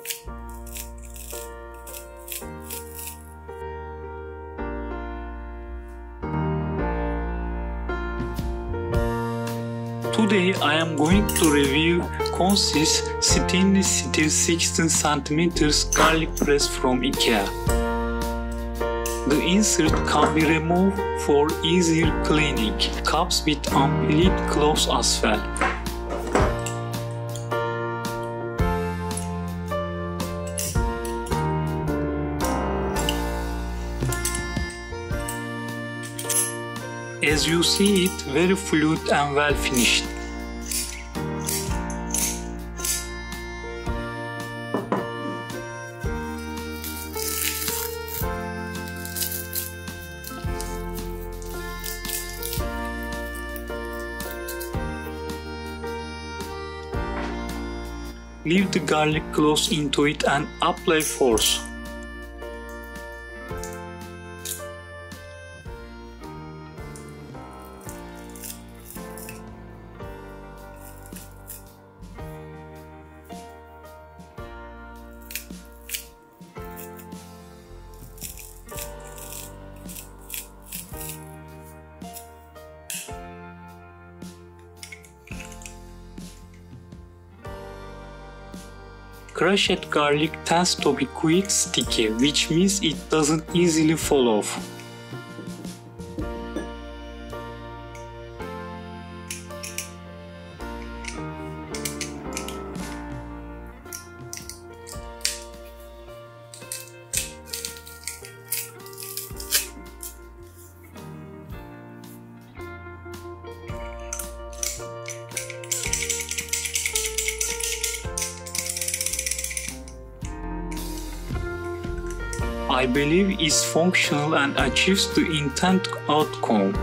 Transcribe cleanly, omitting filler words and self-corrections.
Today I am going to review Koncis stainless steel 16 cm garlic press from IKEA. The insert can be removed for easier cleaning. Comes with unpeeled cloves as well. As you see it, very fluid and well finished. Leave the garlic cloves into it and apply force. Crushed garlic tends to be quick sticky, which means it doesn't easily fall off. I believe it's functional and achieves the intended outcome.